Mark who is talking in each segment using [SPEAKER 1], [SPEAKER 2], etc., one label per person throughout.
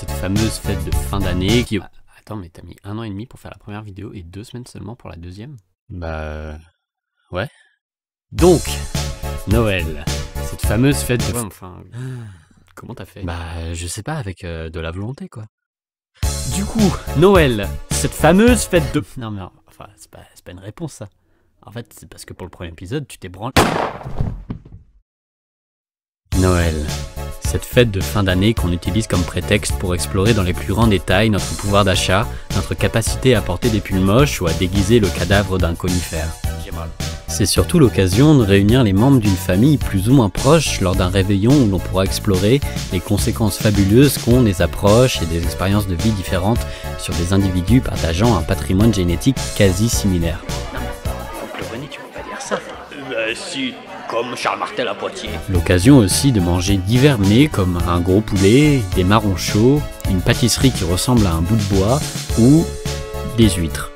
[SPEAKER 1] cette fameuse fête de fin d'année qui... Attends, mais t'as mis 1 an et demi pour faire la première vidéo et 2 semaines seulement pour la deuxième? Bah... ouais. Donc, Noël, cette fameuse fête de... Ouais, enfin... Comment t'as fait? Bah, je sais pas, avec de la volonté, quoi. Du coup, Noël, cette fameuse fête de... Non mais, enfin, c'est pas une réponse, ça. En fait, c'est parce que pour le premier épisode, tu t'es branlé... Noël, cette fête de fin d'année qu'on utilise comme prétexte pour explorer dans les plus grands détails notre pouvoir d'achat, notre capacité à porter des pulls moches ou à déguiser le cadavre d'un conifère. J'ai mal. C'est surtout l'occasion de réunir les membres d'une famille plus ou moins proche lors d'un réveillon où l'on pourra explorer les conséquences fabuleuses qu'ont des approches et des expériences de vie différentes sur des individus partageant un patrimoine génétique quasi similaire.
[SPEAKER 2] Non mais oncle René, tu peux pas dire ça. Si, comme Charles Martel à Poitiers.
[SPEAKER 1] L'occasion aussi de manger divers mets comme un gros poulet, des marrons chauds, une pâtisserie qui ressemble à un bout de bois ou des huîtres.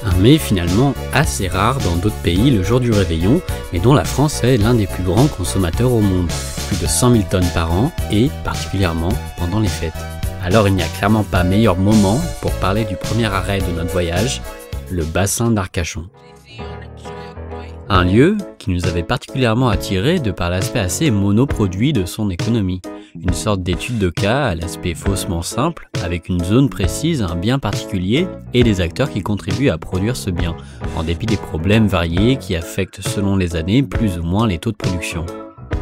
[SPEAKER 1] Un mets finalement assez rare dans d'autres pays le jour du réveillon, mais dont la France est l'un des plus grands consommateurs au monde, plus de 100 000 tonnes par an et particulièrement pendant les fêtes. Alors il n'y a clairement pas meilleur moment pour parler du premier arrêt de notre voyage, le bassin d'Arcachon. Un lieu qui nous avait particulièrement attirés de par l'aspect assez monoproduit de son économie. Une sorte d'étude de cas à l'aspect faussement simple, avec une zone précise, un bien particulier et des acteurs qui contribuent à produire ce bien, en dépit des problèmes variés qui affectent selon les années plus ou moins les taux de production.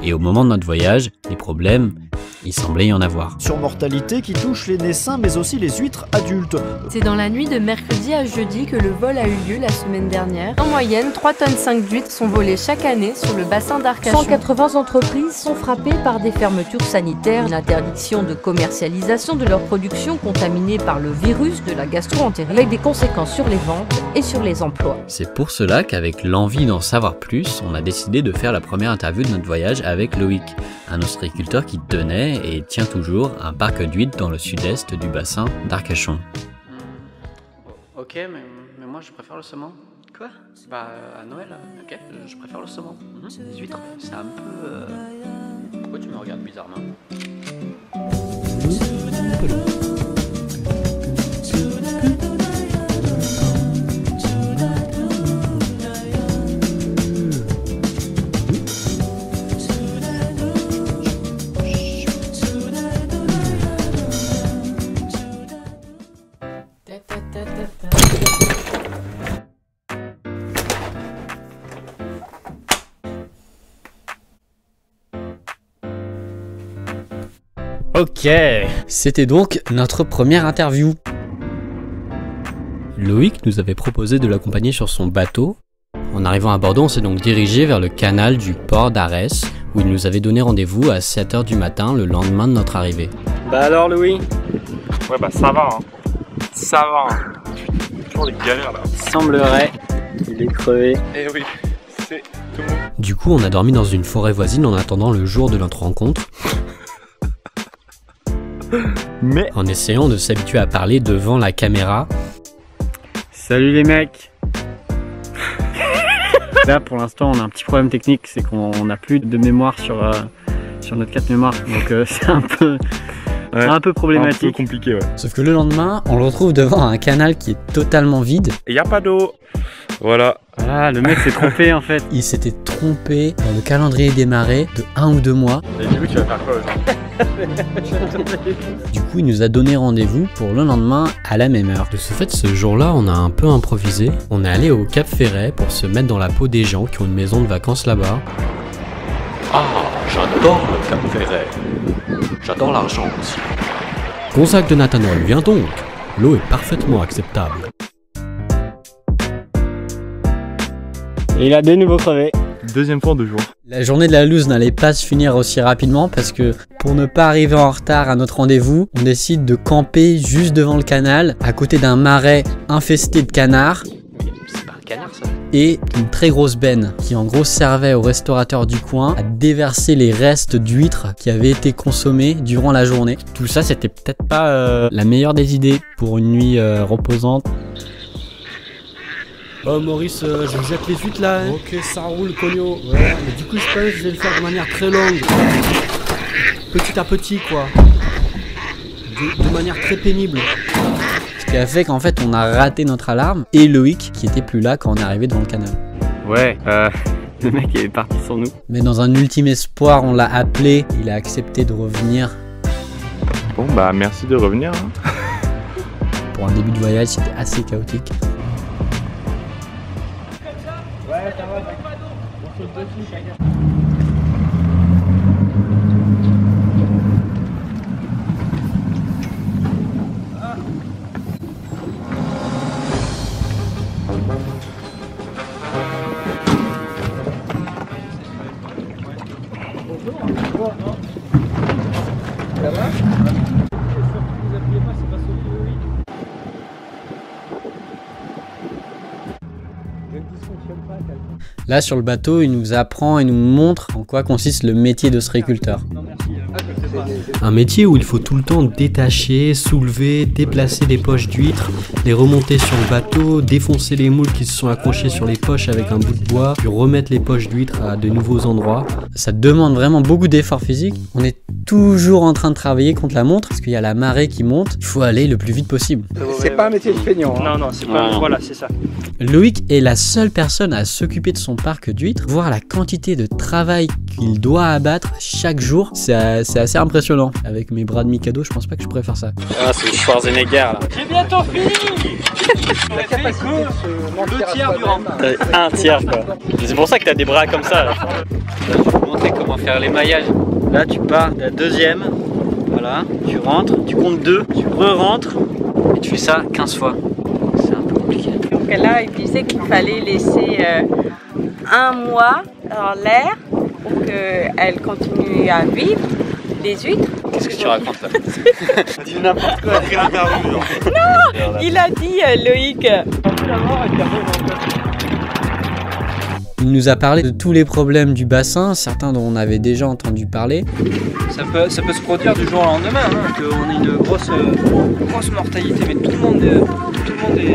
[SPEAKER 1] Et au moment de notre voyage, les problèmes, il semblait y en avoir.
[SPEAKER 3] Surmortalité qui touche les naissins mais aussi les huîtres adultes.
[SPEAKER 4] C'est dans la nuit de mercredi à jeudi que le vol a eu lieu la semaine dernière. En moyenne, 3,5 tonnes d'huîtres sont volées chaque année sur le bassin d'Arcachon.
[SPEAKER 5] 180 entreprises sont frappées par des fermetures sanitaires, l'interdiction de commercialisation de leur production contaminée par le virus de la gastro-entérite, avec des conséquences sur les ventes et sur les emplois.
[SPEAKER 1] C'est pour cela qu'avec l'envie d'en savoir plus, on a décidé de faire la première interview de notre voyage avec Loïc, un ostréiculteur qui tenait et tient toujours un parc d'huîtres dans le sud-est du bassin d'Arcachon.
[SPEAKER 2] Ok, mais moi je préfère le saumon. Quoi? Bah à Noël, ok, je préfère le saumon. Les huîtres, c'est un peu... Pourquoi tu me regardes bizarrement?
[SPEAKER 1] Ok, c'était donc notre première interview. Loïc nous avait proposé de l'accompagner sur son bateau. En arrivant à Bordeaux, on s'est donc dirigé vers le canal du port d'Arès, où il nous avait donné rendez-vous à 7 h du matin le lendemain de notre arrivée.
[SPEAKER 6] Bah alors Louis?
[SPEAKER 7] Ouais bah ça va, hein. Ça va. Hein. Toujours des galères là.
[SPEAKER 6] Semblerait, il est crevé.
[SPEAKER 7] Eh oui, c'est tout le monde.
[SPEAKER 1] Du coup, on a dormi dans une forêt voisine en attendant le jour de notre rencontre.
[SPEAKER 6] Mais
[SPEAKER 1] en essayant de s'habituer à parler devant la caméra.
[SPEAKER 6] Salut les mecs. Là pour l'instant on a un petit problème technique, c'est qu'on n'a plus de mémoire sur notre carte mémoire, donc c'est un peu problématique.
[SPEAKER 7] Un peu compliqué, ouais.
[SPEAKER 1] Sauf que le lendemain, on le retrouve devant un canal qui est totalement vide.
[SPEAKER 7] Et y a pas d'eau. Voilà.
[SPEAKER 6] Voilà, le mec s'est trompé en fait.
[SPEAKER 1] Il s'était trompé dans le calendrier des marées de 1 ou 2 mois.
[SPEAKER 7] Et du coup tu vas faire quoi aujourd'hui?
[SPEAKER 1] Du coup, il nous a donné rendez-vous pour le lendemain à la même heure. De ce fait, ce jour-là, on a un peu improvisé. On est allé au Cap Ferret pour se mettre dans la peau des gens qui ont une maison de vacances là-bas.
[SPEAKER 2] Ah, j'adore le Cap Ferret. J'adore l'argent aussi.
[SPEAKER 1] Gonzague de Nathanaël, viens donc. L'eau est parfaitement acceptable.
[SPEAKER 6] Et il a de nouveau crevé.
[SPEAKER 7] Deuxième fois en 2 jours.
[SPEAKER 1] La journée de la loose n'allait pas se finir aussi rapidement parce que pour ne pas arriver en retard à notre rendez-vous, on décide de camper juste devant le canal, à côté d'un marais infesté de canards.
[SPEAKER 2] C'est pas un canard ça?
[SPEAKER 1] Et une très grosse benne qui en gros servait aux restaurateurs du coin à déverser les restes d'huîtres qui avaient été consommés durant la journée. Tout ça, c'était peut-être pas la meilleure des idées pour une nuit reposante.
[SPEAKER 8] Oh Maurice, je jette les huîtres là. Hein. Ok, ça roule, cogno. Ouais, mais du coup, je pense que je vais le faire de manière très longue. Petit à petit, quoi. de manière très pénible.
[SPEAKER 1] Ce qui a fait qu'en fait on a raté notre alarme et Loïc qui était plus là quand on est arrivé devant le canal.
[SPEAKER 6] Ouais, le mec il est parti sans nous.
[SPEAKER 1] Mais dans un ultime espoir, on l'a appelé, il a accepté de revenir.
[SPEAKER 7] Bon bah merci de revenir. Hein.
[SPEAKER 1] Pour un début de voyage, c'était assez chaotique. Là sur le bateau, il nous apprend et nous montre en quoi consiste le métier d'ostréiculteur. Un métier où il faut tout le temps détacher, soulever, déplacer des poches d'huîtres, les remonter sur le bateau, défoncer les moules qui se sont accrochés sur les poches avec un bout de bois, puis remettre les poches d'huîtres à de nouveaux endroits. Ça demande vraiment beaucoup d'efforts physiques. On est toujours en train de travailler contre la montre parce qu'il y a la marée qui monte. Il faut aller le plus vite possible.
[SPEAKER 9] C'est pas un métier de feignant.
[SPEAKER 6] Non, non, c'est pas. Voilà, c'est ça.
[SPEAKER 1] Loïc est la seule personne à s'occuper de son parc d'huîtres. Voir la quantité de travail qu'il doit abattre chaque jour, c'est assez impressionnant. Avec mes bras de Mikado, je pense pas que je pourrais faire ça.
[SPEAKER 6] Ah, c'est Schwarzenegger là.
[SPEAKER 2] J'ai bientôt fini.
[SPEAKER 9] La capacité de se mentir
[SPEAKER 2] Le tiers
[SPEAKER 9] à
[SPEAKER 2] du
[SPEAKER 9] soi-même.
[SPEAKER 6] Un tiers quoi. C'est pour ça que t'as des bras comme ça là.
[SPEAKER 2] Là, je vais vous montrer comment faire l'émaillage.
[SPEAKER 1] Là, tu pars de la deuxième. Voilà, tu rentres, tu comptes 2, tu re-rentres et tu fais ça 15 fois. C'est un peu compliqué.
[SPEAKER 10] Donc là, il disait qu'il fallait laisser un mois dans l'air pour qu'elles continuent à vivre, les huîtres.
[SPEAKER 2] Qu'est-ce que tu racontes là?
[SPEAKER 7] Dis n'importe quoi, quelle interview.
[SPEAKER 10] Non, il a dit Loïc.
[SPEAKER 1] Il nous a parlé de tous les problèmes du bassin, certains dont on avait déjà entendu parler.
[SPEAKER 2] Ça peut se produire du jour au lendemain, hein, qu'on ait une grosse mortalité, mais tout le monde est...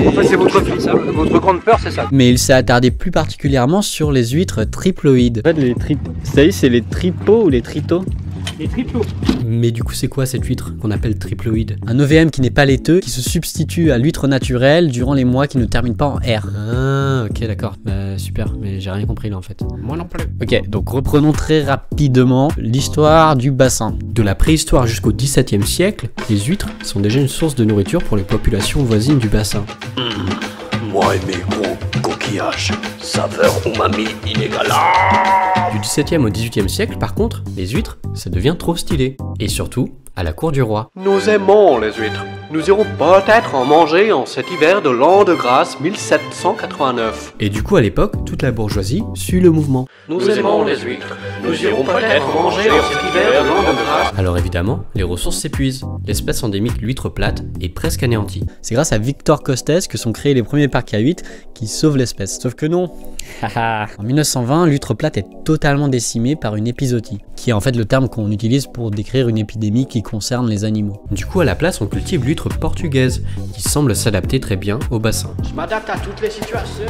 [SPEAKER 9] En fait, c'est votre grande peur, c'est ça.
[SPEAKER 1] Mais il s'est attardé plus particulièrement sur les huîtres triploïdes.
[SPEAKER 6] En fait, c'est les tripos ou les tritos?
[SPEAKER 8] Les triplots.
[SPEAKER 1] Mais du coup, c'est quoi cette huître qu'on appelle triploïde? Un OVM qui n'est pas laiteux, qui se substitue à l'huître naturelle durant les mois qui ne terminent pas en R. Ah, ok, d'accord. Super, mais j'ai rien compris là en fait.
[SPEAKER 8] Moi non plus.
[SPEAKER 1] Ok, donc reprenons très rapidement l'histoire du bassin. De la préhistoire jusqu'au XVIIe siècle, les huîtres sont déjà une source de nourriture pour les populations voisines du bassin.
[SPEAKER 11] Moi et mes gros coquillages, saveur umami inégalable.
[SPEAKER 1] Du XVIIe au XVIIIe siècle, par contre, les huîtres, ça devient trop stylé. Et surtout, à la cour du roi.
[SPEAKER 11] Nous aimons les huîtres. Nous irons peut-être en manger en cet hiver de l'an de grâce 1789.
[SPEAKER 1] Et du coup, à l'époque, toute la bourgeoisie suit le mouvement.
[SPEAKER 11] Nous aimons les huîtres. Nous irons peut-être en manger en cet hiver de l'an de grâce.
[SPEAKER 1] Alors évidemment, les ressources s'épuisent. L'espèce endémique, l'huître plate, est presque anéantie. C'est grâce à Victor Costès que sont créés les premiers parcs à huîtres qui sauvent l'espèce. Sauf que non. En 1920, l'huître plate est totalement décimée par une épizootie, qui est en fait le terme qu'on utilise pour décrire une épidémie qui concerne les animaux. Du coup, à la place, on cultive l'huître portugaise, qui semble s'adapter très bien au bassin.
[SPEAKER 11] Je m'adapte à toutes les situations.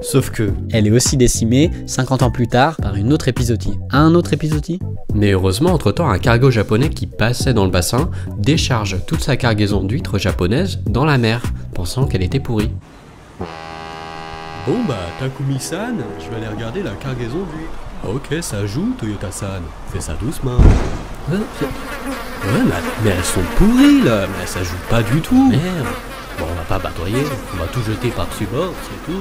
[SPEAKER 1] Sauf que, elle est aussi décimée 50 ans plus tard par une autre épizootie. Un autre épizootie? Mais heureusement, entre-temps, un cargo japonais qui passait dans le bassin décharge toute sa cargaison d'huîtres japonaises dans la mer, pensant qu'elle était pourrie.
[SPEAKER 8] Bon bah, Takumi-san, je vais aller regarder la cargaison d'huîtres. Ok, ça joue, Toyota-san. Fais ça doucement.
[SPEAKER 1] Ouais, mais elles sont pourries là, mais ça joue pas du tout. Merde.
[SPEAKER 8] Bon, on va pas batoyer, on va tout jeter par-dessus bord, c'est tout.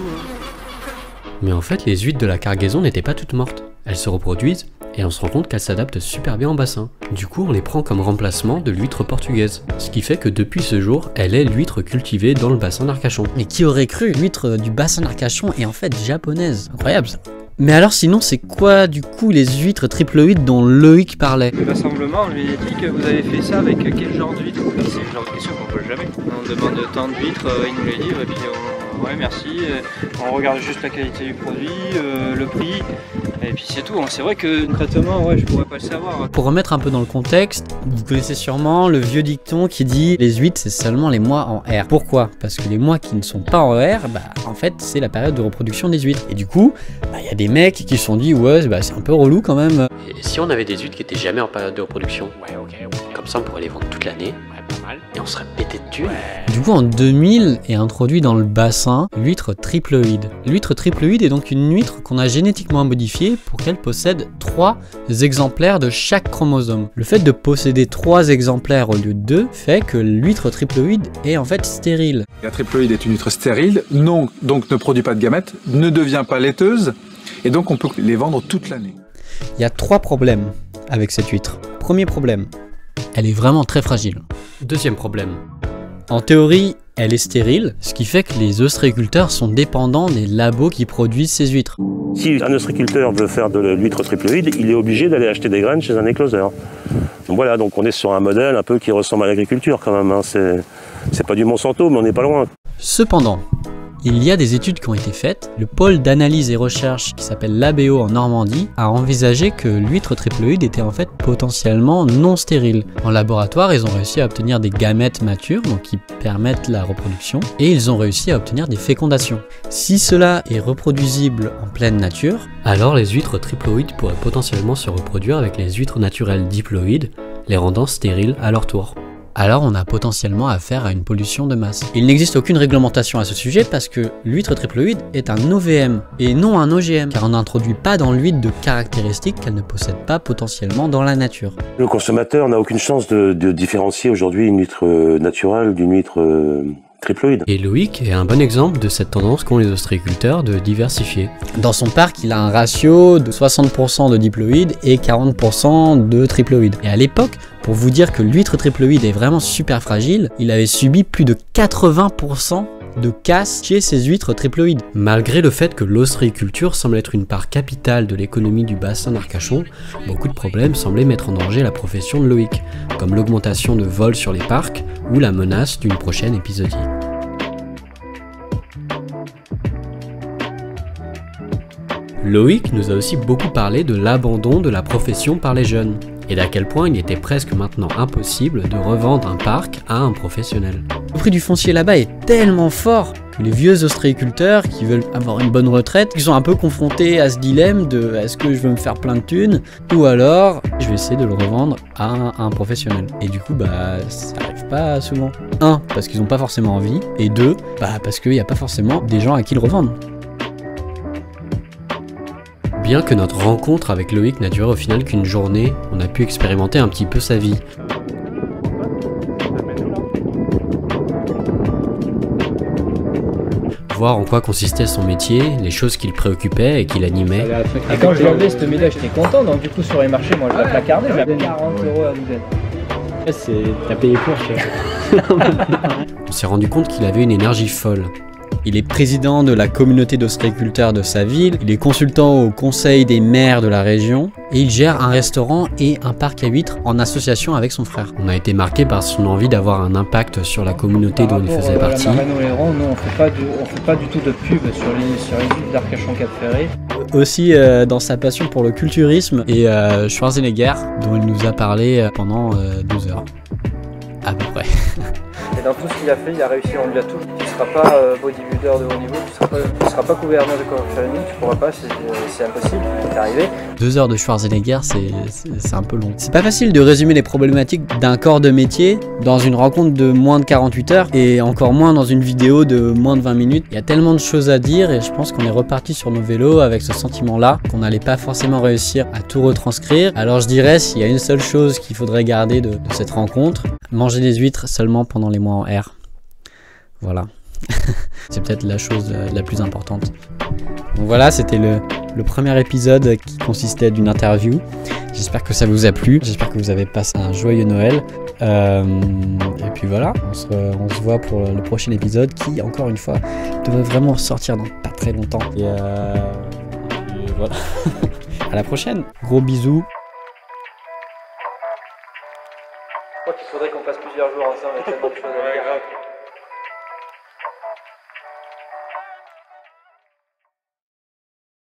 [SPEAKER 1] Mais en fait, les huîtres de la cargaison n'étaient pas toutes mortes. Elles se reproduisent et on se rend compte qu'elles s'adaptent super bien en bassin. Du coup, on les prend comme remplacement de l'huître portugaise. Ce qui fait que depuis ce jour, elle est l'huître cultivée dans le bassin d'Arcachon. Mais qui aurait cru? L'huître du bassin d'Arcachon est en fait japonaise. Incroyable ça. Mais alors sinon, c'est quoi du coup les huîtres triploïdes dont Loïc parlait?
[SPEAKER 2] Le rassemblement, on lui a dit que vous avez fait ça avec quel genre d'huître? C'est le genre de question qu'on pose jamais. On demande tant d'huîtres, il nous les livre et puis
[SPEAKER 12] ouais merci, on regarde juste la qualité du produit, le prix, et puis c'est tout. C'est vrai que concrètement, ouais, je pourrais pas le savoir.
[SPEAKER 1] Pour remettre un peu dans le contexte, vous connaissez sûrement le vieux dicton qui dit les huîtres c'est seulement les mois en R. Pourquoi? Parce que les mois qui ne sont pas en R, en fait c'est la période de reproduction des huîtres. Et du coup, y a des mecs qui se sont dit ouais c'est un peu relou quand même.
[SPEAKER 11] Et si on avait des huîtres qui étaient jamais en période de reproduction, comme ça on pourrait les vendre toute l'année, pas mal, et on serait pété de thunes.
[SPEAKER 1] Du coup en 2000 est introduit dans le bassin l'huître triploïde. L'huître triploïde est donc une huître qu'on a génétiquement modifiée pour qu'elle possède 3 exemplaires de chaque chromosome. Le fait de posséder 3 exemplaires au lieu de 2 fait que l'huître triploïde est en fait stérile.
[SPEAKER 13] La triploïde est une huître stérile, donc ne produit pas de gamètes, ne devient pas laiteuse, et donc on peut les vendre toute l'année.
[SPEAKER 1] Il y a 3 problèmes avec cette huître. Premier problème, elle est vraiment très fragile. Deuxième problème, en théorie, elle est stérile, ce qui fait que les ostréiculteurs sont dépendants des labos qui produisent ces huîtres.
[SPEAKER 14] Si un ostréiculteur veut faire de l'huître triploïde, il est obligé d'aller acheter des graines chez un écloseur. Donc voilà, donc on est sur un modèle un peu qui ressemble à l'agriculture quand même. C'est pas du Monsanto, mais on n'est pas loin.
[SPEAKER 1] Cependant, il y a des études qui ont été faites. Le pôle d'analyse et recherche qui s'appelle l'ABO en Normandie a envisagé que l'huître triploïde était en fait potentiellement non stérile. En laboratoire, ils ont réussi à obtenir des gamètes matures, donc qui permettent la reproduction, et ils ont réussi à obtenir des fécondations. Si cela est reproduisible en pleine nature,
[SPEAKER 11] alors les huîtres triploïdes pourraient potentiellement se reproduire avec les huîtres naturelles diploïdes, les rendant stériles à leur tour.
[SPEAKER 1] Alors on a potentiellement affaire à une pollution de masse. Il n'existe aucune réglementation à ce sujet parce que l'huître triploïde est un OVM et non un OGM, car on n'introduit pas dans l'huître de caractéristiques qu'elle ne possède pas potentiellement dans la nature.
[SPEAKER 14] Le consommateur n'a aucune chance de différencier aujourd'hui une huître naturelle d'une huître triploïde.
[SPEAKER 11] Et Loïc est un bon exemple de cette tendance qu'ont les ostréiculteurs de diversifier.
[SPEAKER 1] Dans son parc, il a un ratio de 60% de diploïdes et 40% de triploïdes. Et à l'époque, pour vous dire que l'huître triploïde est vraiment super fragile, il avait subi plus de 80% de casse chez ces huîtres triploïdes.
[SPEAKER 11] Malgré le fait que l'ostréiculture semble être une part capitale de l'économie du bassin d'Arcachon, beaucoup de problèmes semblaient mettre en danger la profession de Loïc, comme l'augmentation de vols sur les parcs ou la menace d'une prochaine épizootie. Loïc nous a aussi beaucoup parlé de l'abandon de la profession par les jeunes, et d'à quel point il était presque maintenant impossible de revendre un parc à un professionnel.
[SPEAKER 1] Le prix du foncier là-bas est tellement fort que les vieux ostréiculteurs qui veulent avoir une bonne retraite, ils sont un peu confrontés à ce dilemme de est-ce que je veux me faire plein de thunes ou alors je vais essayer de le revendre à un professionnel. Et du coup ça arrive pas souvent. 1, parce qu'ils n'ont pas forcément envie, et 2, parce qu'il n'y a pas forcément des gens à qui le revendre.
[SPEAKER 11] Bien que notre rencontre avec Loïc n'a duré au final qu'une journée, on a pu expérimenter un petit peu sa vie. Voir en quoi consistait son métier, les choses qui le préoccupaient et qui l'animaient.
[SPEAKER 9] Et quand je vendais cette médaille, j'étais content, donc du coup sur les marchés, moi je la placardais, j'avais 40 € à douzaine.
[SPEAKER 6] T'as payé pour, chef.
[SPEAKER 11] On s'est rendu compte qu'il avait une énergie folle.
[SPEAKER 1] Il est président de la communauté d'ostréiculteurs de sa ville, il est consultant au conseil des maires de la région et il gère un restaurant et un parc à huîtres en association avec son frère.
[SPEAKER 11] On a été marqué par son envie d'avoir un impact sur la communauté dont il faisait partie.
[SPEAKER 9] Nous, on fait pas du tout de pub sur les huîtres d'Arcachon-Cap-Ferré.
[SPEAKER 1] Aussi dans sa passion pour le culturisme et Schwarzenegger, dont il nous a parlé pendant 12 heures. À peu près.
[SPEAKER 9] Et dans tout ce qu'il a fait, il a réussi, on lui a tout. Tu ne seras pas bodybuilder de haut niveau, tu ne seras pas gouverneur de Corée, tu pourras pas, c'est impossible, c'est arrivé.
[SPEAKER 1] 2 heures de Schwarzenegger, c'est un peu long. C'est pas facile de résumer les problématiques d'un corps de métier dans une rencontre de moins de 48 heures et encore moins dans une vidéo de moins de 20 minutes. Il y a tellement de choses à dire et je pense qu'on est reparti sur nos vélos avec ce sentiment-là qu'on n'allait pas forcément réussir à tout retranscrire. Alors je dirais, s'il y a une seule chose qu'il faudrait garder de cette rencontre, manger des huîtres seulement pendant les mois en R. Voilà. C'est peut-être la chose la plus importante. Donc voilà, c'était le premier épisode qui consistait d'une interview. J'espère que ça vous a plu. J'espère que vous avez passé un joyeux Noël. Et puis voilà, on se voit pour le prochain épisode qui, encore une fois, devrait vraiment sortir dans pas très longtemps. Et voilà. À la prochaine. Gros bisous.
[SPEAKER 9] Je crois qu'il faudrait qu'on passe plusieurs jours ensemble avec tellement de choses à dire.